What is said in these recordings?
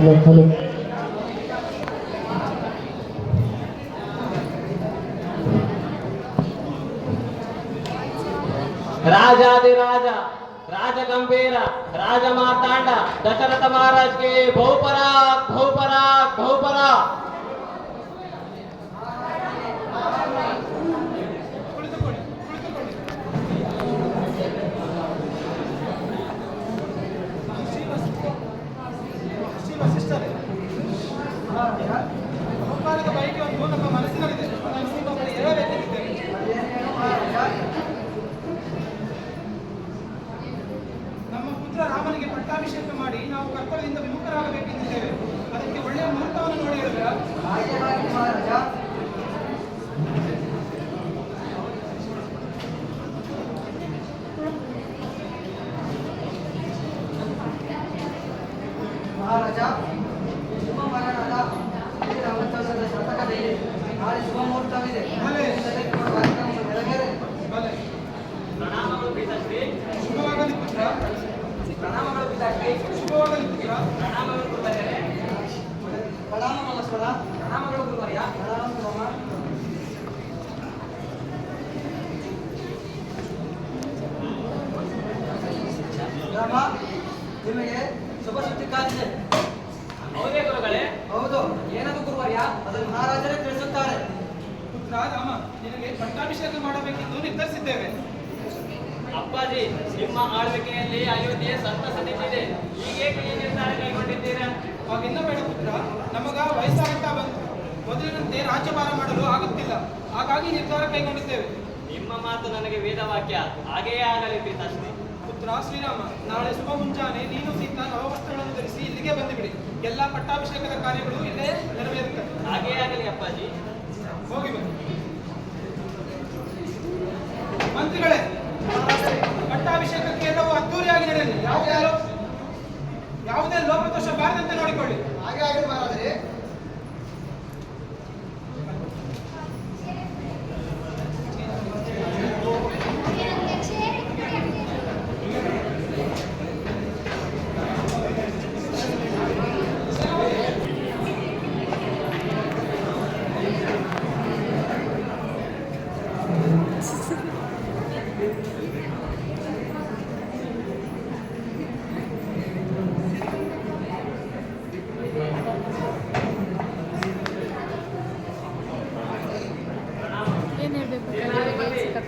Hello hello. ರಾಜಾದಿರಾಜ ರಾಜ ಗಂಭೀರ ರಾಜ ಮಾರ್ತಾಂಡ ದಶರಥ ಮಹಾರಾಜ್ಗೆ ಬಹುಪರಾಕ್ ಬಹುಪರಾಕ್ ಬಹುಪರಾಕ್. ಬಹುಕಾಲದ ಬಯಕೆ ಒಂದು ನಮ್ಮ ಮನಸ್ಸಿನಲ್ಲಿದೆ. ಹೇಳಬೇಕೆಂದಿದ್ದೇವೆ. ನಮ್ಮ ಪುತ್ರ ರಾಮನಿಗೆ ಪಟ್ಟಾಭಿಷೇಕ ಮಾಡಿ ನಾವು ಕರ್ತವ್ಯದಿಂದ ವಿಮುಖರಾಗಬೇಕೆಂದಿದ್ದೇವೆ. ಅದಕ್ಕೆ ಒಳ್ಳೆಯ ಮುಹೂರ್ತವನ್ನು ನೋಡಿ ಹೇಳಿದ್ರ. ಮಹಾರಾಜ, ಶುಭ ಮರಣದ ರಾಮಚಂದ್ರದ ಶತಕದಲ್ಲಿ ನಾಳೆ ಶುಭ ಮುಹೂರ್ತವಿದೆ. ಪ್ರಣಾಮಗಳು ಪಿತಾಶ್ರೀ. ಶುಭವಾಗಲಿ ಪುತ್ರ. ಪ್ರಣಾಮಗಳು ಪಿತಾಶ್ರೀ. ಶುಭವಾಗಲಿ ಪುತ್ರ. ಪ್ರಣಾಮಗಳು ಗುರುವರ್ಯರೇ. ಪ್ರಣಾಮ ಮನಸ್ವರ. ಪ್ರಣಾಮಗಳು ಗುರುವರ್ಯ. ಪ್ರಣಾಮ ರಾಮ. ರಾಮ, ನಿಮಗೆ ಶುಭ ಸುದ್ದಿ ಕಾದಿದೆ. ಹೌದೇ ಗುರುಗಳೇ? ಹೌದು. ಏನದು ಗುರುವರ್ಯ? ಅದನ್ನು ಮಹಾರಾಜರೇ ತಿಳಿಸುತ್ತಾರೆ. ಪುತ್ರ ರಾಮ, ನಿನಗೆ ಪಟ್ಟಾಭಿಷೇಕ ಮಾಡಬೇಕೆಂದು ನಿರ್ಧರಿಸಿದ್ದೇವೆ. ಅಪ್ಪಾಜಿ, ನಿಮ್ಮ ಆಳ್ವಿಕೆಯಲ್ಲಿ ಅಯೋಧ್ಯೆ ಸಂತಸದಿಂದಿದೆ. ಹೀಗೇಕೆ ಈ ನಿರ್ಧಾರ ಕೈಗೊಂಡಿದ್ದೀರಾ? ಹಾಗೆಲ್ಲ ಬೇಡ ಪುತ್ರ. ನಮಗ ವಯಸ್ಸಾಗುತ್ತಾ ಬಂತು. ಮೊದಲಿನಂತೆ ರಾಜ್ಯಭಾರ ಮಾಡಲು ಆಗುತ್ತಿಲ್ಲ. ಹಾಗಾಗಿ ನಿರ್ಧಾರ ಕೈಗೊಂಡಿದ್ದೇವೆ. ನಿಮ್ಮ ಮಾತು ನನಗೆ ವೇದವಾಕ್ಯ. ಹಾಗೆಯೇ ಆಗಲಿ ಪಿತಾಶ್ರೀ. ಪುತ್ರ ಶ್ರೀರಾಮ, ನಾಳೆ ಶುಭ ಮುಂಜಾನೆ ನೀನು ಸೀತಾ ನವವಸ್ತ್ರಗಳನ್ನು ಧರಿಸಿ ಇಲ್ಲಿಗೆ ಬಂದುಬಿಡಿ. ಎಲ್ಲ ಪಟ್ಟಾಭಿಷೇಕದ ಕಾರ್ಯಗಳು ಇಲ್ಲೇ ನೆರವೇರುತ್ತವೆ. ಹಾಗೆಯೇ ಆಗಲಿ ಅಪ್ಪಾಜಿ. ಹೋಗಿ ಬನ್ನಿ. ಮಂತ್ರಿಗಳೇ, ಪಟ್ಟಾಭಿಷೇಕಕ್ಕೆ ಎಲ್ಲವೂ ಅದ್ದೂರಿಯಾಗಿ ನಡೆಯಲಿ. ಯಾವುದೇ ಲೋಪದೋಷ ಬಾರದಂತೆ ನೋಡಿಕೊಳ್ಳಿ. ಹಾಗೆ ಆಗಲಿ ಮಹಾರಾಜರೇ.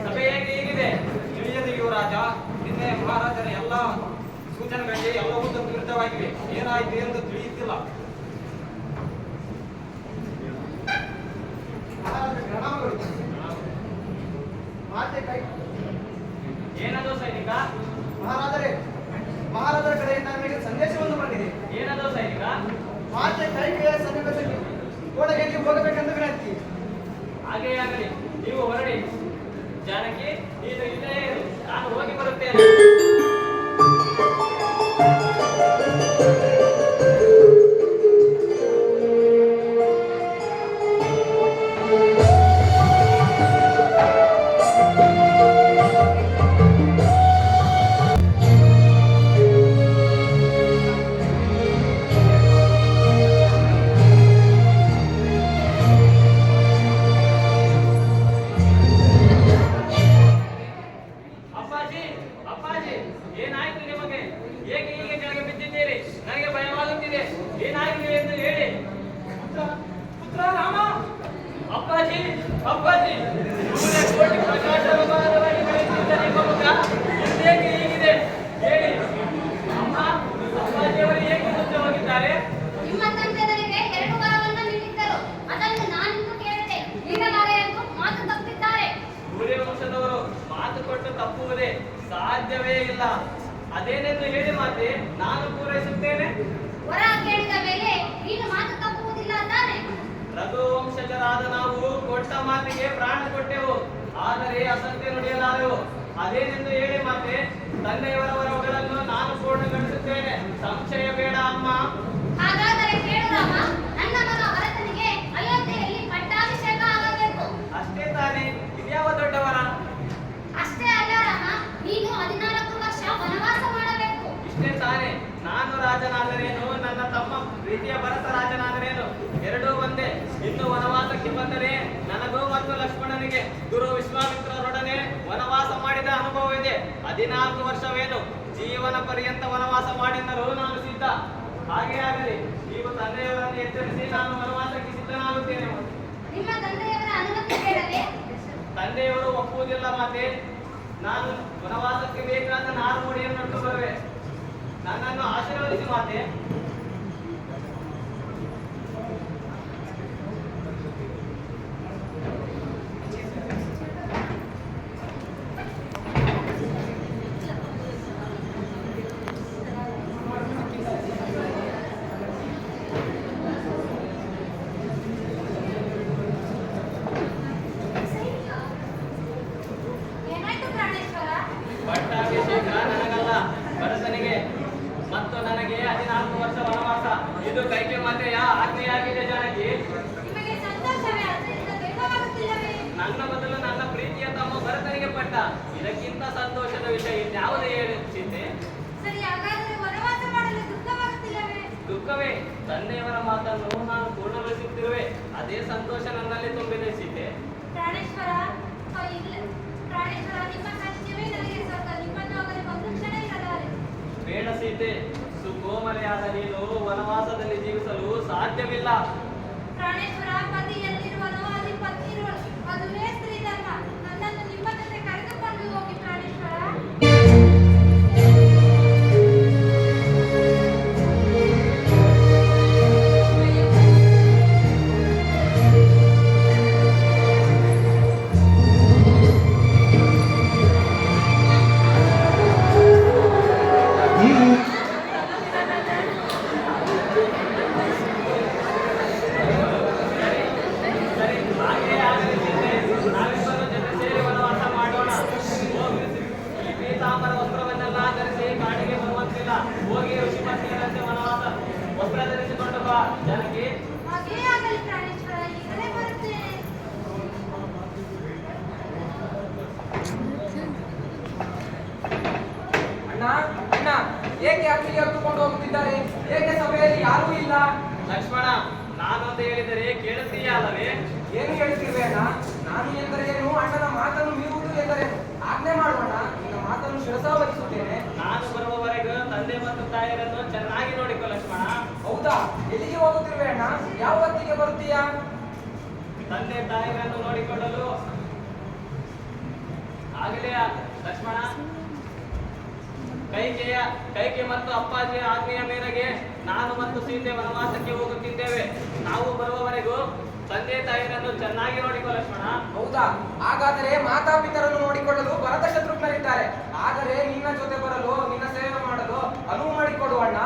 ಸಭೆ ಹೇಗಿದೆ? ತಿಳಿಯದೆ ಯುವರಾಜ, ನಿನ್ನೆ ಮಹಾರಾಜರ ಎಲ್ಲ ಸೂಚನೆಗಳಿಗೆ ಎಲ್ಲವೂ ವಿರುದ್ಧವಾಗಿವೆ. ಏನಾಯಿತು ಎಂದು ತಿಳಿಯುತ್ತಿಲ್ಲ. ಏನದು ಸೈನಿಕ? ಮಹಾರಾಜರೇ, ಮಹಾರಾಜರ ಕಡೆಯಿಂದ ನಮಗೆ ಸಂದೇಶವನ್ನು ಬಂದಿದೆ. ಏನದು ಸೈನಿಕ? ಮಾತೆ ಕೈಕೆಯ ಸಮೀಪದಲ್ಲಿ ಕೋಟೆಗೆ ನೀವು ಹೋಗಬೇಕೆಂದು ವಿನಂತಿ. ಹಾಗೆಯೇ ಆಗಲಿ, ನೀವು ಹೊರಡಿ. ಜಾನಕಿ, ನೀನು ಇಲ್ಲೇ ಇರು, ನಾನು ಹೋಗಿ ಬರುತ್ತೇನೆ. ಅಪ್ಪಾಜಿ, ಏನಾಯ್ತು ನಿಮಗೆ? ಏಕೆ ಹೀಗೆ ಕೆಳಗೆ ಬಿದ್ದಿದ್ದೀರಿ? ನನಗೆ ಭಯವಾಗುತ್ತಿದೆ. ಏನಾಗಿದೆ ಎಂದು ಹೇಳಿ. ಪುತ್ರ ರಾಮ, ಅಪ್ಪಾಜಿ, ಅಪ್ಪಾಜಿ, ಸೂರ್ಯ ಕೋಟಿ ಪ್ರಕಾಶಮಾನವಾಗಿ ಬೆಳೆಯುತ್ತಿದ್ದ ನಿಮ್ಮ ಮುಖ ಏಕೆ ಹೀಗಿದೆ ಹೇಳಿ. ಅಮ್ಮ, ಅಪ್ಪಾಜಿಯವರು ಏಕೆ ಮುಂದೆ ಹೋಗಿದ್ದಾರೆ? ನಿಮ್ಮ ತಂದೆ ನನಗೆ 2 ವರವನ್ನು ನೀಡಿದ್ದರು. ಅದನ್ನು ನಾನಿಂದು ಕೇಳಿದೆ. ನೀಡಲಾರೆ ಎಂದು ಮಾತು ತಪ್ಪಿದ್ದಾರೆ. ಸೂರ್ಯವಂಶದವರು ಮಾತು ಕೊಟ್ಟು ತಪ್ಪುವುದೇ ಸಾಧ್ಯವೇ ಇಲ್ಲ. ಅದೇನೆಂದು ಹೇಳಿ ಮಾತೆ, ನಾನು ಪೂರೈಸುತ್ತೇನೆ. ವರ ಕೇಳಿದ ಮೇಲೆ ನೀನು ಮಾತು ತಪ್ಪುವುದಿಲ್ಲ ತಾನೆ? ರಘುವಂಶಜರಾದ ನಾವು ಕೊಟ್ಟ ಮಾತಿಗೆ ಪ್ರಾಣ ಕೊಟ್ಟೆವು, ಆದರೆ ಅಸತ್ಯ ನುಡಿಯಲಾರೆವು. ಅದೇನೆಂದು ಹೇಳಿ ಮಾತೆ, ತಂದೆಯವರ ವರಗಳನ್ನು ನಾನು ಪೂರ್ಣಗೊಳಿಸುತ್ತೇನೆ. ಸಂಶಯ ಬೇಡ ಅಮ್ಮ. ಹಾಗಾದರೆ ಕೇಳು ರಾಮ, ನನ್ನ ಮಗ ಭರತನಿಗೆ ಅಯೋಧ್ಯೆಯಲ್ಲಿ ಪಟ್ಟಾಭಿಷೇಕ ಆಗಬೇಕು. ಅಷ್ಟೇ ತಾನೇ, ಇದ್ಯಾವ ದೊಡ್ಡವರ? ಅಷ್ಟೇ ಅಲ್ಲ ರಾಮ, ನೀನು 14 ವರ್ಷ ವನವಾಸ ಮಾಡಬೇಕು. ಇಷ್ಟೇ ತಾನೇ ತಾನೆ. ನಾನು ರಾಜನಾದರೇನು, ನನ್ನ ತಮ್ಮ ಪ್ರೀತಿಯ ಭರತ ರಾಜನಾದರೇನು, ಎರಡೂ ಒಂದೇ. ಇನ್ನು ವನವಾಸಕ್ಕೆ ಬಂದರೆ ನನಗೂ ಮತ್ತು ಲಕ್ಷ್ಮಣನಿಗೆ ಗುರು ವಿಶ್ವಾಮಿತ್ರರೊಡನೆ ವನವಾಸ ಮಾಡಿದ ಅನುಭವವಿದೆ. 14 ವರ್ಷವೇನು, ಜೀವನ ಪರ್ಯಂತ ವನವಾಸ ಮಾಡಿದರೂ ನಾನು ಸಿದ್ಧ. ಹಾಗೆ ಆಗಲಿ. ನೀವು ತಂದೆಯವರನ್ನು ಎಚ್ಚರಿಸಿ ನಾನು ವನವಾಸಕ್ಕೆ ಸಿದ್ಧನಾಗುತ್ತೇನೆ. ನಿಮ್ಮ ತಂದೆಯವರ ಅನುಮತಿ ಬೇಡವೇ? ತಂದೆಯವರು ಒಪ್ಪುವುದಿಲ್ಲ ಮಾತೆ. ನಾನು ವನವಾಸಕ್ಕೆ ಬೇಕಾದ ನಾರುಮಡಿಯನ್ನು ಬರುವೆ. ನನ್ನನ್ನು ಆಶೀರ್ವದಿಸಿ ಮಾತೆ. ಏನಾಯ್ತು ಪ್ರಾಣೇಶ್ವರ? ಪಟ್ಟಾಭಿಷೇಕ ನನಗಲ್ಲ, ಭರತನಿಗೆ ಮತ್ತು ನನಗೆ 14 ವರ್ಷ ವನವಾಸ. ಇದು ಕೈಕೆ ಮಾತೆಯ ಆಜ್ಞೆಯಾಗಿದೆ ಜಾನಕಿ. ನಿಮಗೆ ಸಂತೋಷವೇ? ಅದರಿಂದ ಬೇಕಾಗುತ್ತಿಲ್ಲವೇ? ನನ್ನ ಬದಲು ನನ್ನ ಪ್ರೀತಿಯ ತಮ್ಮ ಭರತನಿಗೆ ಪಟ್ಟ. ಇದಕ್ಕಿಂತ ಸಂತೋಷದ ವಿಷಯ ಇನ್ಯಾವುದೇ ಹೇಳುತ್ತಿದ್ದೆ? ಸರಿ, ಹಾಗಾದರೆ ವನವಾಸ ಮಾಡಲು ದುಃಖವಾಗುತ್ತಿಲ್ಲವೇ? ದುಃಖವೇ. ತಂದೆಯವರ ಮಾತನ್ನು ನಾನು ಪೂರ್ಣಗೊಳಿಸುತ್ತಿರುವೆ. ಅದೇ ಸಂತೋಷ ನನ್ನಲ್ಲಿ ತುಂಬಿದೆ ಸೀತೆ. ಪ್ರಾಣೇಶ್ವರ, ಇಲ್ಲ ಪ್ರಾಣೇಶ್ವರ, ನಿಮ್ಮ ಸಾಕ್ಷ್ಯವೇ ನನಗೆ ಸ್ವರ್ಗ. ನಿಮ್ಮನ್ನು ಅವರಿಗೆ ಒಂದು ಕ್ಷಣ ಇರಲಾರೆ. ಬೇಡ ಸೀತೆ, ಸುಕೋಮಲೆಯಾದ ನೀನು ವನವಾಸದಲ್ಲಿ ಜೀವಿಸಲು ಸಾಧ್ಯವಿಲ್ಲ. ಪ್ರಾಣೇಶ್ವರ, ಪತಿಯಲ್ಲಿರುವನು ಅಲ್ಲಿ ಪತ್ನಿ ಇರುವಳು. ಅದುವೇ ಸ್ತ್ರೀ ಧರ್ಮ. ನನ್ನನ್ನು ನಿಮ್ಮ ಜೊತೆ ಕರೆದುಕೊಂಡು ಹೋಗಿ ಪ್ರಾಣೇಶ್ವರ. ಸರಿ, ಹಾಗೇ ಆಗಲಿ ಸೀತೆ. ನಾವಿಬ್ಬರು ಜೊತೆ ಸೇರಿ ವನವಾಸ ಮಾಡೋಣ. ಹೋಗಿ ಈ ಪೀತಾಂಬರ ವಸ್ತ್ರವನ್ನೆಲ್ಲ ಧರಿಸಿ ಕಾಡಿಗೆ ಬರುವಂತಿಲ್ಲ. ಹೋಗಿ ಋಷಿಪತ್ನಿಯರಂತೆ ವನವಾಸ ವಸ್ತ್ರ ಧರಿಸಿಕೊಂಡು ಬಾ ಜಾನಕಿ. ಹಾಗೇ ಆಗಲಿ ಪ್ರಾಣೇಶ್ವರ, ಈಗಲೇ ಬರುತ್ತೇನೆ. ಅಣ್ಣ ಅಣ್ಣ, ಏಕೆ ಅಲ್ಲಿಗೆ ಎತ್ತುಕೊಂಡು ಹೋಗುತ್ತಿದ್ದಾರೆ? ಏಕೆ ಸಭೆಯಲ್ಲಿ ಯಾರೂ ಇಲ್ಲ? ಲಕ್ಷ್ಮಣ, ನಾನೊಂದು ಹೇಳಿದರೆ ಕೇಳುತ್ತೀಯ ಅಲ್ಲವೇ? ಏನು ಹೇಳ್ತಿರುವೆ ಅಣ್ಣ? ನಾನು ಎಂದರೆ ಏನು, ಅಣ್ಣನ ಮಾತನ್ನು ಮೀರುವುದು ಎಂದರೇನು? ಆಜ್ಞೆ ಮಾಡೋಣ, ನಿನ್ನ ಮಾತನ್ನು ಶಿರಸಾವಹಿಸುತ್ತೇನೆ. ನಾನು ಬರುವವರೆಗೂ ತಂದೆ ಮತ್ತು ತಾಯಿಯರನ್ನು ಚೆನ್ನಾಗಿ ನೋಡಿಕೊ ಲಕ್ಷ್ಮಣ. ಹೌದಾ? ಎಲ್ಲಿಗೆ ಹೋಗುತ್ತಿರುವೆ ಅಣ್ಣ? ಯಾವ ಹೊತ್ತಿಗೆ ಬರುತ್ತೀಯಾ? ತಂದೆ ತಾಯಿಗಳನ್ನು ನೋಡಿಕೊಳ್ಳಲು ಆಗಲೇ ಲಕ್ಷ್ಮಣ. ಕೈಕೆ ಮತ್ತು ಅಪ್ಪಾಜಿಯ ಆಜ್ಞೆಯ ಮೇರೆಗೆ ನಾನು ಮತ್ತು ಸೀತೆ ವನವಾಸಕ್ಕೆ ಹೋಗುತ್ತಿದ್ದೇವೆ. ನಾವು ಬರುವವರೆಗೂ ತಂದೆ ತಾಯಿಯನ್ನು ಚೆನ್ನಾಗಿ ನೋಡಿಕೊ ಲಕ್ಷ್ಮಣ. ಹೌದಾ? ಹಾಗಾದರೆ ಮಾತಾಪಿತರನ್ನು ನೋಡಿಕೊಳ್ಳಲು ಭರತ ಶತ್ರುಘ್ನರಿದ್ದಾರೆ. ಆದರೆ ನಿನ್ನ ಜೊತೆ ಬರಲು, ನಿನ್ನ ಸೇವೆ ಮಾಡಲು ಅನುವು ಮಾಡಿಕೊಡು ಅಣ್ಣ.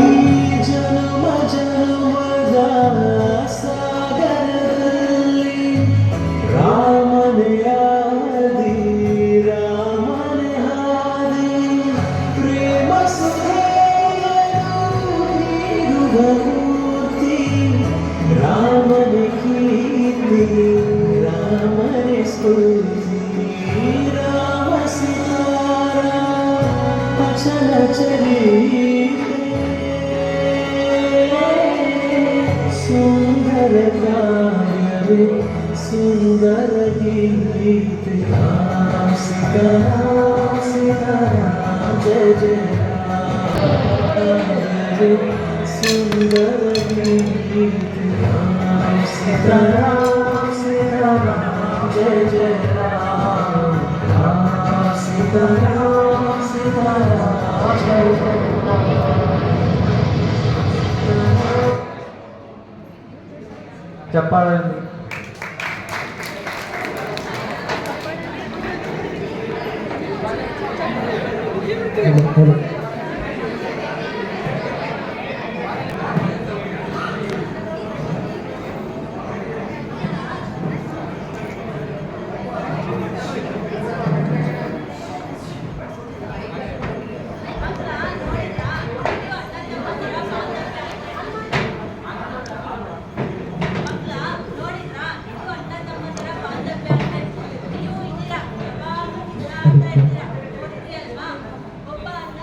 ಈ ಜನ್ಮ ಜನ್ಮದ ಸಾಗರದಲ್ಲಿ ರಾಮನೇ ಆದಿ, ರಾಮನೇ ಹಾದಿ, ಪ್ರೇಮ ಸುಧೆಯನ್ನು ಹೀರುವ ಮೂರ್ತಿ, ರಾಮನೇ ಕೀರ್ತಿ, ರಾಮನೇ ಸ್ಫೂರ್ತಿ, ರಾಮ ಸೀತಾರಾಮ ಅಚಲ ಚರಿತೆ, ಸುಂದರ ಕಾರ್ಯವೇ ಸುಂದರ ಗೀತೆ, ರಾಮ ಸೀತಾರಾಮ ಸೀತಾರಾಮ ಜಯ ಜಯ ರಾಮ, ಸುಂದರ ಗೀತೆ, ರಾಮ ಸೀತಾರಾಮ ಸೀತಾರಾಮ ಜಯ ಜಯ ರಾಮ, ರಾಮ ಸೀತಾರಾಮ ಸೀತಾರಾಮ ಜಯ ಜಯ ಚಪ್ಪಾಳೆ. ಒಬ್ಬ ಅಣ್ಣ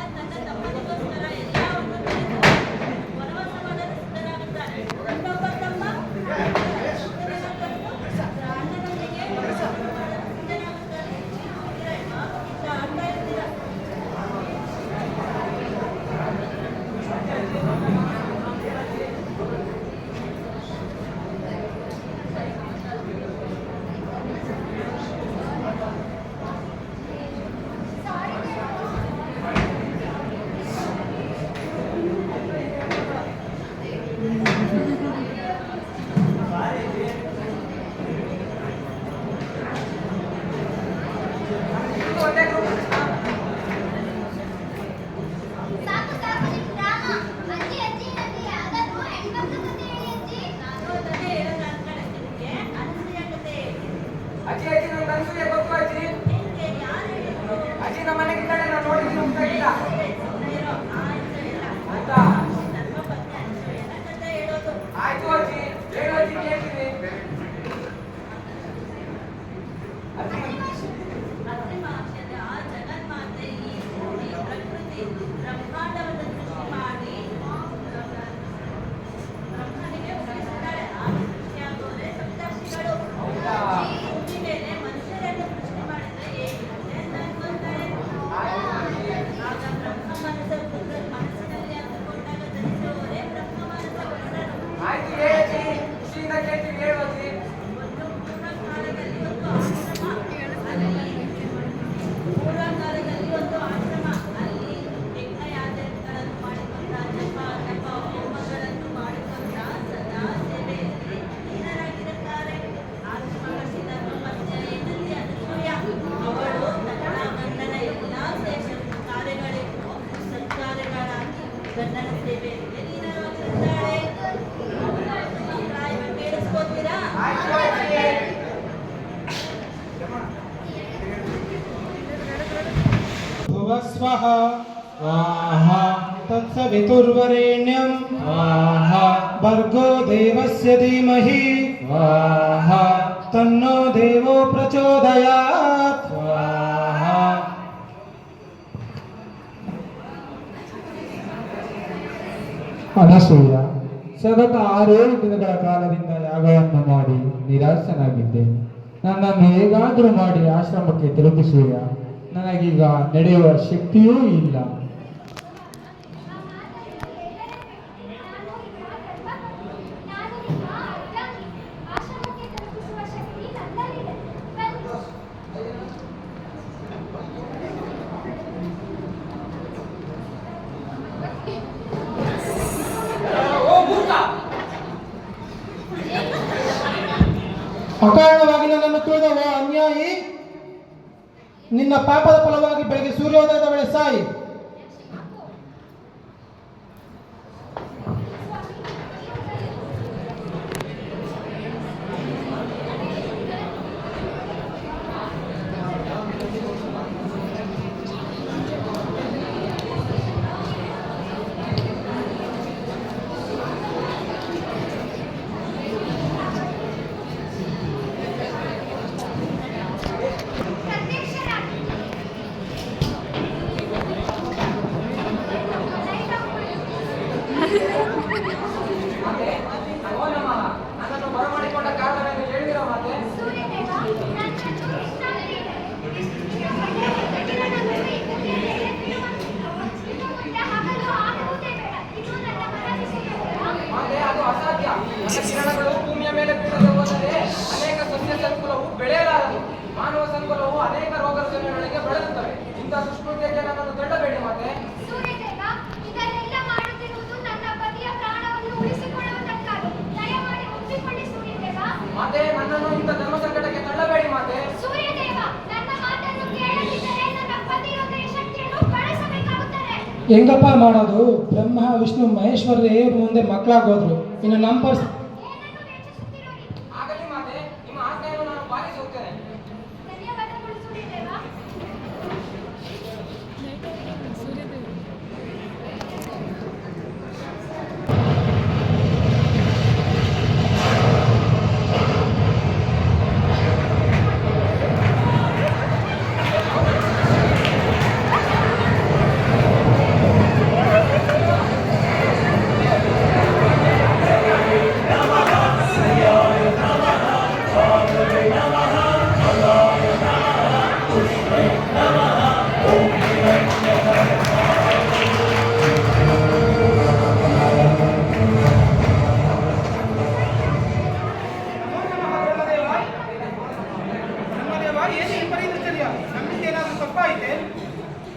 ಗಂಡನ ಸೇವೆಯಲ್ಲಿ ನೀನಾಗಿದ್ದಾಳೆ. ತಾಯಿಯನ್ನು ಕೇಳಿಸ್ಕೊತೀರಾ? ಭುವಸ್ವಃ ಸ್ವಾಹಾ ತತ್ಸವಿತುರ್ವರೆಣ್ಯಂ ಸ್ವಾಹಾ ಭರ್ಗೋ ದೇವಸ್ಯ ಧೀಮಹಿ ಸ್ವಾಹಾ ತನ್ನೋ ದೇವೋ ಪ್ರಚೋದಯಾತ್ ಸ್ವಾಹಾ. ಅನಸೂಯ, ಸತತ 6-7 ದಿನಗಳ ಕಾಲದಿಂದ ಯಾಗವನ್ನು ಮಾಡಿ ನಿರಾಶನಾಗಿದ್ದೇನೆ. ನನ್ನನ್ನು ಹೇಗಾದರೂ ಮಾಡಿ ಆಶ್ರಮಕ್ಕೆ ತಲುಪಿಸುವ. ನನಗೀಗ ನಡೆಯುವ ಶಕ್ತಿಯೂ ಇಲ್ಲ. ಅಕಾರಣವಾಗಿ ನನ್ನನ್ನು ತುಳಿದವ ಅನ್ಯಾಯಿ, ನಿನ್ನ ಪಾಪದ ಫಲವಾಗಿ ಬೆಳಗ್ಗೆ ಸೂರ್ಯೋದಯದ ವೇಳೆ ಸಾಯಿ. ನನ್ನನ್ನು ಬರಮಾಡಿಕೊಂಡ ಕಾರಣವೇನು ಹೇಳಿದಿರ ಮಾತೆ? ಮಾತೆ, ಅದು ಅಸಾಧ್ಯ. ನನ್ನ ಕಿರಣಗಳು ಭೂಮಿಯ ಮೇಲೆ ಬೀಳದೆ ಹೋದರೆ ಅನೇಕ ಸಸ್ಯ ಸಂಕುಲವು ಬೆಳೆಯಲಾರದು. ಮಾನವ ಸಂಕುಲವು ಅನೇಕ ರೋಗ ರುಜಿನಗಳಿಗೆ ಬೆಳೆಯುತ್ತವೆ. ಇಂಥ ದುಷ್ಕೃತ್ಯಕ್ಕೆ ನನ್ನನ್ನು ತಳ್ಳಬೇಡಿ ಮಾತೆ. ಮಾತೆ, ನನ್ನನ್ನು ಇಂಥ ಧರ್ಮ ಸಂಕಟಕ್ಕೆ ತಳ್ಳಬೇಡಿ ಮಾತೆ. ಹೆಂಗಪ್ಪ ಮಾಡೋದು? ಬ್ರಹ್ಮ ವಿಷ್ಣು ಮಹೇಶ್ವರರೇ ಮುಂದೆ ಮಕ್ಕಳಾಗೋದ್ರು, ಇನ್ನು ನಮ್ಮ ಪರಿಸ್ಥಿತಿ. ಆಗಲಿ ಮಾತೆ, ನಿಮ್ಮ ಆಜ್ಞೆಯನ್ನು ನಾನು ಪಾಲಿಸುತ್ತೇನೆ.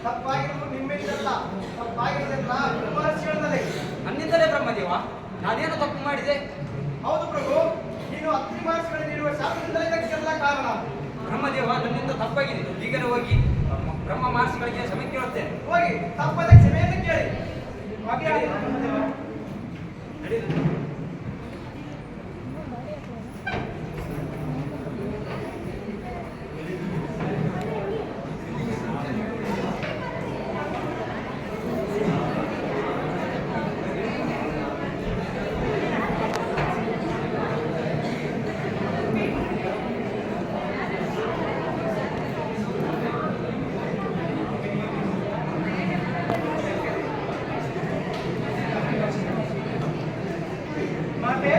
ತಪ್ಪಾಗಿರುವುದು ನಿಮ್ಮಿಂದಲ್ಲ, ತಪ್ಪಾಗಿರುವುದೆಲ್ಲ ಮಹರ್ಷಿಗಳಿಂದಲೇ. ನನ್ನಿಂದಲೇ ಬ್ರಹ್ಮದೇವ, ನಾನೇನು ತಪ್ಪು ಮಾಡಿದೆ? ಹೌದು ಪ್ರಭು, ನೀನು ಅತ್ರಿ ಮಹರ್ಷಿಗಳು ನೀಡುವ ಶಾಪದಿಂದಲೇ ಇದಕ್ಕೆಲ್ಲ ಕಾರಣ. ಬ್ರಹ್ಮದೇವ, ನನ್ನಿಂದ ತಪ್ಪಾಗಿದೆ. ಈಗಲೇ ಹೋಗಿ ಬ್ರಹ್ಮ ಮಹರ್ಷಿಗಳಿಗೆ ಕ್ಷಮೆ ಕೇಳುತ್ತೇನೆ. ಹೋಗಿ ತಪ್ಪದ ಕ್ಷಮೆಯನ್ನು ಕೇಳಿ. ಹಾಗೆ ಆಗಲಿ ಬ್ರಹ್ಮದೇವ. ಮಾತೆ,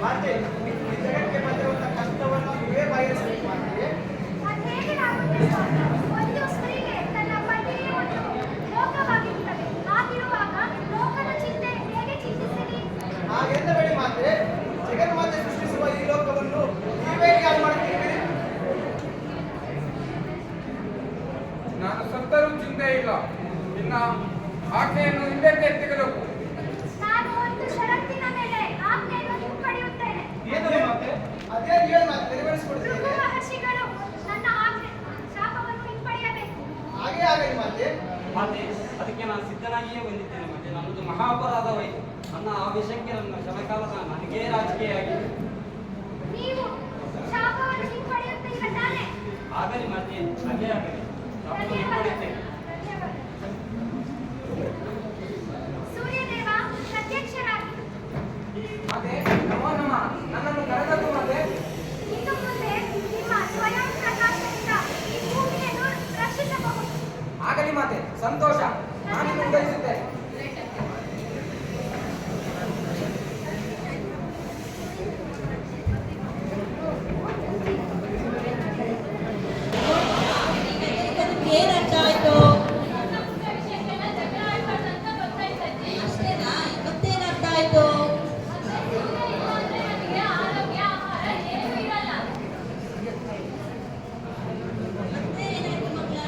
ಮಾತೆ, ಈ ಜಗಕ್ಕೆ ಬಂದಿರುವಂತ ಕಷ್ಟವನ್ನು ನೀವೇ ಬಯಸಬೇಕು ಮಾತೆ. ಒಂದು ಸ್ತ್ರೀಗೆ ತನ್ನ ಪತಿಯೇ ಒಂದು ಲೋಕವಾಗಿರುತ್ತದೆ. ಹಾಗಿರುವಾಗ ಲೋಕದ ಚಿಂತೆ ಹೇಗೆ ಚಿಂತಿಸಲಿ? ಹಾಗೆಂದ ಬೇಡಿ ಮಾತೆ, ಜಗನ್ಮಾತೆ ಸೃಷ್ಟಿಸುವ ಈ ಲೋಕವನ್ನು ನೀವೇ ಯಾರು ಮುಂದೆ ಇಲ್ಲ. ಇನ್ನ ಆಜ್ಞೆಯನ್ನು ಹಿಂದಕ್ಕೆ ತೆಗೆದುಕು. ನಾನು ಒಂದು ಷರತ್ತಿನ ಮೇಲೆ ಆಜ್ಞೆಯನ್ನು ಹಿಂಪಡೆಯುತ್ತೇನೆ. ಏನು ಮಾತೆ? ಅದೇ ಹೇಳಿ ಮಾತು ನೆರವೇರಿಸಿಕೊಡ್ತೇನೆ. ಮೃಗ ಹಸಿಗಳು ನನ್ನ ಆಜ್ಞೆ ಶಾಪವನ್ನು ಹಿಂಪಡೆಯಬೇಕು. ಹಾಗೆ ಆಗಲಿ ಮಾತೆ. ಮಾತೆ, ಅದಕ್ಕೆ ನಾನು ಸಿದ್ಧನಾಗಿಯೇ ಬಂದಿದ್ದೇನೆ. ಮತ್ತೆ ನನ್ನದು ಮಹಾಪರಾಧವಾಯಿತು. ನನ್ನ ಆ ವಿಷಯಕ್ಕೆ ನನ್ನ ಕ್ಷಮಕಾಲದ ನನಗೇ ರಾಜಕೀಯ ಆಗಿದೆ. ನೀವು ಶಾಪವನ್ನು ಹಿಂಪಡೆಯುತ್ತೀರ ತಾನೆ? ಆಗಲಿ ಮಾತೆ, ಹಾಗೇ ಆಗಲಿ. ಶಾಪವನ್ನು ಹಿಂಪಡೆಯುತ್ತೇನೆ. ಸೂರ್ಯದೇವ ಪ್ರತ್ಯಕ್ಷರಾಗಿ ಮತ್ತೆ ನಮೋ ನಮಃ. ನನ್ನನ್ನು ಕರೆದದ್ದು ಮತ್ತೆ ಇನ್ನು ಮುಂದೆ ನಿಮ್ಮ ಸ್ವಯಂ ಪ್ರಕಾಶದಿಂದ ಈ ಭೂಮಿಯನ್ನು ರಕ್ಷಿಸಬಹುದು. ಆಗಲಿ ಮಾತೆ, ಸಂತೋಷ. ನಾನು ನಿರ್ಧರಿಸುತ್ತೇನೆ. ಏನರ್ಥ ಆಯ್ತು? ಅಷ್ಟೇನಾ? ಮತ್ತೇನರ್ಥ ಆಯ್ತು? ಮತ್ತೆ ಏನಾಯ್ತು ಮಕ್ಕಳ?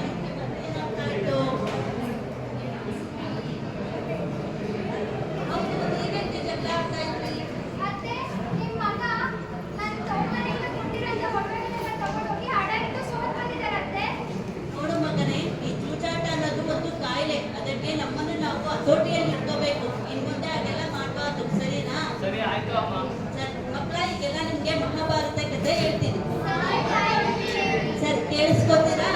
ಏನರ್ಥ ಆಯ್ತು? ಹೌದು, ನೀವೆಂತ ಜಗಳ ಆಡ್ತಾ ಇದ್ರಿ? ಮತ್ತೆ ನಿಮ್ಮ ಮಗ ನನ್ನ ತಮ್ಮನಿಂದ ಕೊಟ್ಟಿರೋಂಥ ಒಡವೆಗಳನ್ನೆಲ್ಲ ತಗೊಂಡೋಗಿ ಅಡಗಿಟ್ಟು ಸೋತ್ ಬಂದಿದ್ದಾರಂತೆ. ನೋಡು ಮಗನೇ, ಈ ಚೂಚಾಟ ಅನ್ನೋದು ಒಂದು ಕಾಯಿಲೆ. ಅದಕ್ಕೆ ನಮ್ಮನ್ನು ನಾವು ಹತೋಟಿಯಲ್ಲಿ ಇಟ್ಕೋಬೇಕು. ಇನ್ ಮುಂದೆ ಹಾಗೆಲ್ಲ ಮಾಡಬಾರ್ದು, ಸರಿನಾ? ಸರಿ, ಆಯ್ತು ಅಮ್ಮ. ಸರಿ ಮಕ್ಕಳ, ಈಗೆಲ್ಲ ನಿಮ್ಗೆ ಮಹಾಭಾರತ ಕಥೆ ಹೇಳ್ತೀನಿ. ಸರಿ, ಕೇಳಿಸ್ಕೊತೀರಾ?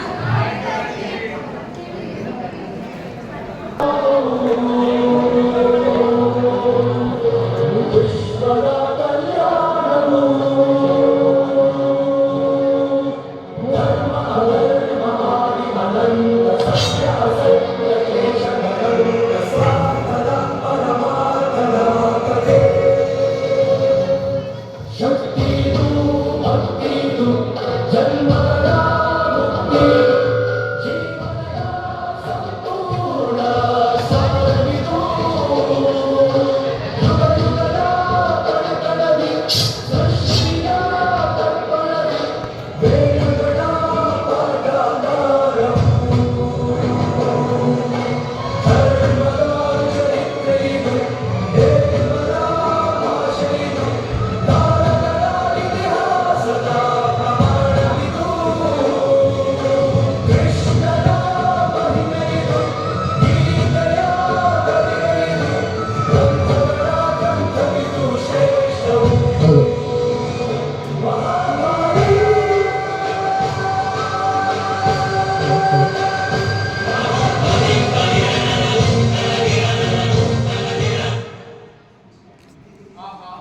ಆಹಾ,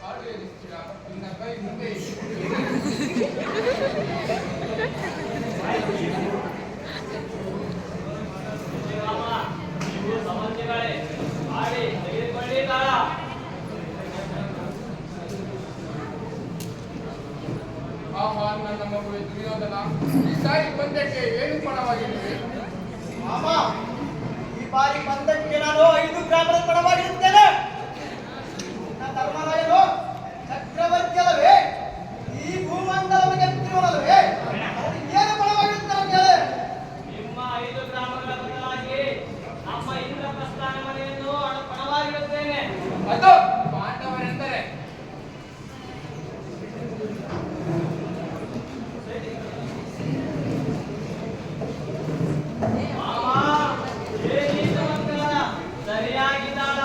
ಹಾಡು ಹೇಳಿಸ್ತೀರಾ? ನಿನ್ನ ಕೈ ಮುಂದೆ ರಾಮ, ನೀವು ಸಮಂಜಗಳೇ ಮಾಡಿ ತೆಗೆದುಕೊಳ್ಳಿ ತಾಳ. ಆಹಾ, ನನ್ನ ಮಗುವೆ ದುರ್ಯೋಧನ, ಈ ಸಾರಿ ಪಂದ್ಯಕ್ಕೆ ಏನು ಪಣವಾಗಿರುವೆ? ಮಾಮ, ಈ ಬಾರಿ ಬಂದಕ್ಕೆ ನಾನು 5 ಗ್ರಾಮದ ಪಣವಾಗಿರುತ್ತೇನೆ. ನನ್ನ ಧರ್ಮರಾಯನು ಚಕ್ರವರ್ತಿ ಅಲ್ಲವೇ? ಈ ಭೂಮಂಡಲವನ್ನು ಗೆದ್ದಿರುವನಲ್ಲವೇ? ಅದಕ್ಕೆ ಏನು ಪಣವಾಗಿರುತ್ತಾನೆ ಅಂತ ಹೇಳಿ. ನಿಮ್ಮ 5 ಗ್ರಾಮಗಳ ಬದಲಾಗಿ ನಮ್ಮ ಇಂದ್ರಪ್ರಸ್ಥಾನ ಮನೆಯನ್ನು ಪಣವಾಗಿಡುತ್ತೇನೆ. ಅದು ಪಾಂಡವರೆಂದರೆ ಮಾಮ, ಏ ನೀನು ಮಕ್ಕಳ ಸರಿಯಾಗಿದ್ದಾಳ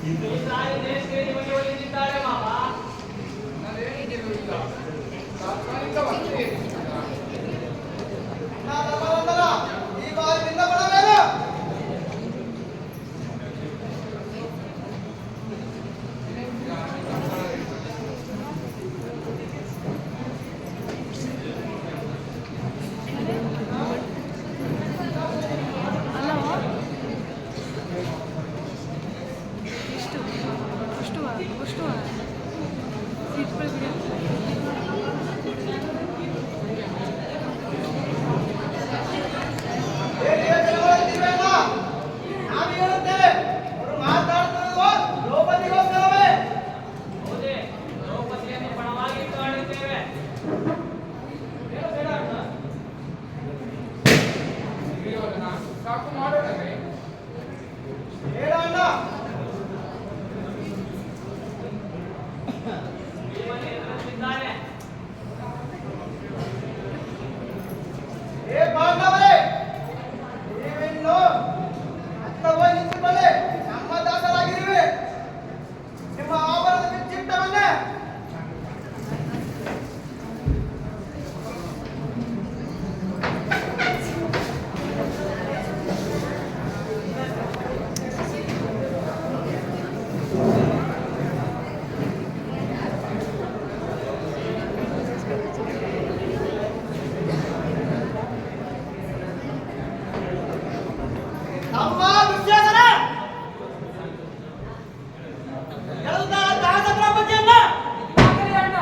ಈ ತಾಯಿ ದೇಶಕ್ಕೆ ನಿಮಗೆ ಒಲಿದಿದ್ದಾಳೆ ಮಾವ. ನಾನೇನಿದ್ದೇವೆ ಈಗ ತಾತ್ಕಾಲಿಕವಾಗಿ ಈ ಬಾರಿ ನಿನ್ನ ಬರಬೇಡ. ಹೌದೇ, ದ್ರೌಪದಿಯನ್ನು ಪಣವಾಗಿಟ್ಟು ಆಡುತ್ತೇವೆ. ಬೇಡ ಬೇಡ ಅಣ್ಣ. ದುರ್ಯೋಧನ ಸಾಕು ಮಾಡೋಣವೇ? ಭೀಮನೇ ಎದುರಿಸಿದ್ದಾನೆ. ನಮ್ಮ ದಾಸರಾಗಿರುವೆ. ನಿಮ್ಮ ಆಭರಣದ ಬಿಚ್ಚಿಟ್ಟವನ್ನೇ ಅಮ್ಮ ದುಶ್ಯಾಸನ ಎಳೆದ ದಾಸ ದ್ರೌಪದಿಯನ್ನ ಆಗಲಿ ಅಣ್ಣ,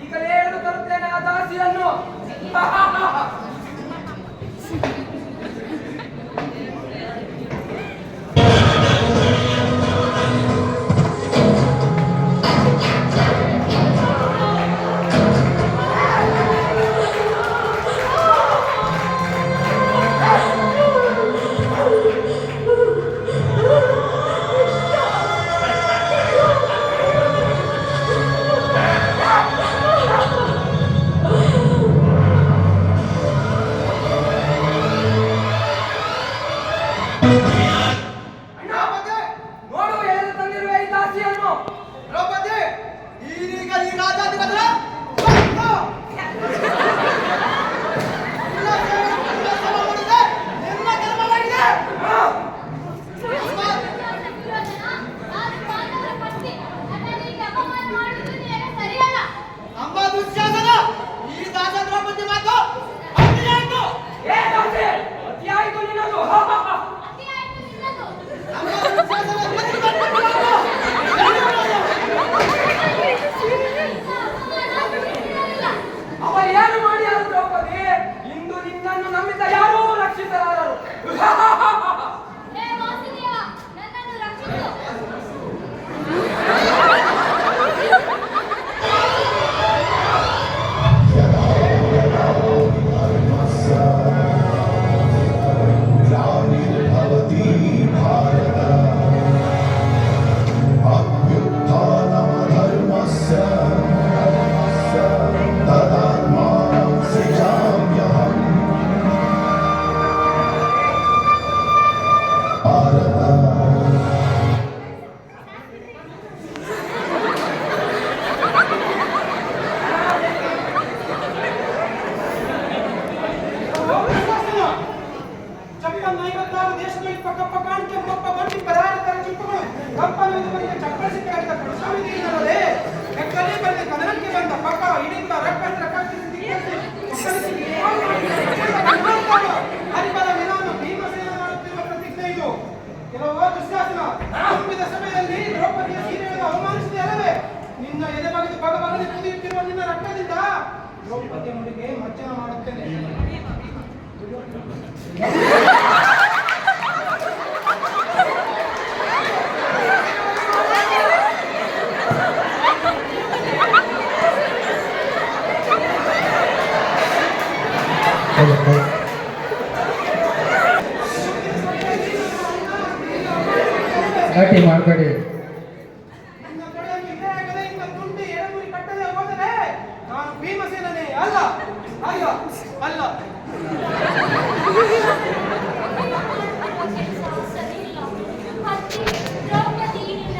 ಈಗಲೇ ಎಳೆದು ತರುತ್ತೇನೆ ಆ ದಾಸಿಯನ್ನು. ನೋಡು, ಎಳೆದು ತಂದಿರುವೆ ಈ ದಾಸಿಯನ್ನು. ದ್ರೌಪದಿ ಈಗ ಈ ರಾಜಾಧಿಪತಿ ನಿಮ್ಮ ಕೆಲಸವಾಗಿದೆ. ಅಮ್ಮ ದುಶ್ಯಾಸನ ಈ ದಾಸ ದ್ರೌಪದಿ ಮಾತು ಅತಿಯಾಯ್ತು. ಏ ದಾಸಿ, ಅತಿಯಾಯಿತು ನಿನ್ನದು. ಅಮ್ಮ ದುಶ್ಯಾಸನ ಅವ ಏನು ಮಾಡಿಯಾರು ದ್ರೌಪದಿ? ಇಂದು ನಿನ್ನನ್ನು ನಮ್ಮಿಂದ ಯಾರೂ ರಕ್ಷಿಸಲಾರರು. ಚಪ್ಪಲ್ 56 ದೇಶಗಳಿಗೆ ಪಕ್ಕ ಪಕ್ಕ ಕಾಣಿಕೆ ಪಪ್ಪ ಬಂಡಿ ಪದಾರ್ಥ ಚಿಪ್ಪಗಳು ಕಂಪನಿ ಬಂದ ಚಪ್ಪಲ್ ಸಿಕ್ಕಾಡಿದ ಕೃಷ್ಣಾಮಿ ನೀರಿನಲ್ಲೇ ಎಕ್ಕಲೇ ಬಂದ ಕದನಕ್ಕೆ ಬಂದ ಪಕ್ಕ ಇಡಿಂದ ರಕ್ಕಂತ್ರ ಕಟ್ಟಿಸಿ ಹರಿಬಲ ವಿಧಾನ ಭೀಮಸೇನ ಮಾಡುತ್ತಿರುವ ಪ್ರತಿಜ್ಞೆ ಇದು. ಕೆಲವು ದುಶ್ಯಾಸನ ತುಂಬಿದ ಸಭೆಯಲ್ಲಿ ದ್ರೌಪದಿಯ ಸೀರೆಯನ್ನು ಅವಮಾನಿಸಿದೆ ಅಲ್ಲವೇ? ನಿನ್ನ ಎದೆ ಬಗೆದು ಭಗವಾನನೇ ಕುದಿಯುತ್ತಿರುವ ನಿನ್ನ ರಕ್ತದಿಂದ ದ್ರೌಪದಿಯ ಮುಡಿಗೆ ಮಜ್ಜನ ಮಾಡುತ್ತೇನೆ. ಗಟ್ಟಿ ಮಾಡಬೇಡಿ. ನಿನ್ನ ತೊಡೆಯನ್ನು ಇದೇ ಗದೆಯಿಂದ ತುಂಡಿ ಎಡಮುರಿ ಕಟ್ಟದೆ ಹೋದರೆ ನಾನು ಭೀಮಸೇನನೇ ಅಲ್ಲ ಅಲ್ಲ ಅಲ್ಲ. ದ್ರೌಪದಿ ನಿನ್ನ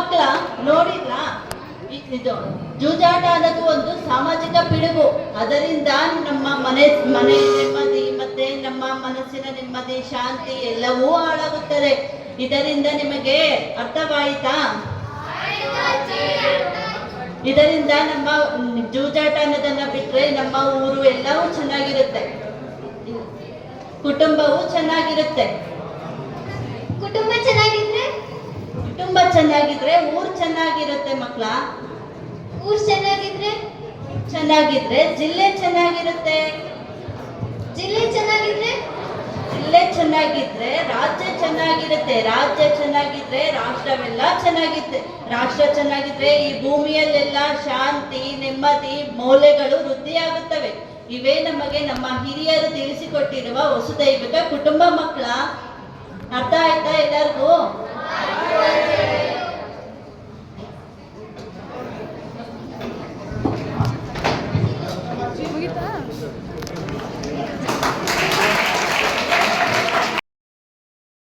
ಮಕ್ಕಳ ನೋಡಿದ್ರಾ ಇದು ಜೂಜಾಟ ಅನ್ನೋದು ಒಂದು ಸಾಮಾಜಿಕ ಪಿಡುಗು. ಅದರಿಂದ ನಮ್ಮ ಮನೆ ನೆಮ್ಮದಿ ಮತ್ತೆ ನಮ್ಮ ಮನಸ್ಸಿನ ನೆಮ್ಮದಿ ಶಾಂತಿ ಎಲ್ಲವೂ ಹಾಳಾಗುತ್ತದೆ. ಇದರಿಂದ ನಿಮಗೆ ಅರ್ಥವಾಯಿತಾ? ಇದರಿಂದ ನಮ್ಮ ಜೂಜಾಟ ಅನ್ನೋದನ್ನ ಬಿಟ್ರೆ ನಮ್ಮ ಊರು ಎಲ್ಲವೂ ಚೆನ್ನಾಗಿರುತ್ತೆ, ಕುಟುಂಬವು ಚೆನ್ನಾಗಿರುತ್ತೆ. ಕುಟುಂಬ ಚೆನ್ನಾಗಿದ್ರೆ ಕುಟುಂಬ ಚೆನ್ನಾಗಿದ್ರೆ ಊರು ಚೆನ್ನಾಗಿರುತ್ತೆ ಮಕ್ಕಳ. ಊರ್ ಚೆನ್ನಾಗಿದ್ರೆ ಜಿಲ್ಲೆ ಚೆನ್ನಾಗಿರುತ್ತೆ. ಜಿಲ್ಲೆ ಚೆನ್ನಾಗಿದ್ರೆ ಜಿಲ್ಲೆ ಚೆನ್ನಾಗಿದ್ರೆ ರಾಜ್ಯ ಚೆನ್ನಾಗಿರುತ್ತೆ. ರಾಜ್ಯ ಚೆನ್ನಾಗಿದ್ರೆ ರಾಷ್ಟ್ರವೆಲ್ಲ ಚೆನ್ನಾಗಿರುತ್ತೆ. ರಾಷ್ಟ್ರ ಚೆನ್ನಾಗಿದ್ರೆ ಈ ಭೂಮಿಯಲ್ಲೆಲ್ಲ ಶಾಂತಿ ನೆಮ್ಮದಿ ಮೌಲ್ಯಗಳು ವೃದ್ಧಿಯಾಗುತ್ತವೆ. ಇವೇ ನಮಗೆ ನಮ್ಮ ಹಿರಿಯರು ತಿಳಿಸಿಕೊಟ್ಟಿರುವ ವಸುದೈವಿಕ ಕುಟುಂಬ ಮಕ್ಕಳ. ಅರ್ಥ ಆಯ್ತಾ ಎಲ್ಲರಿಗೂ?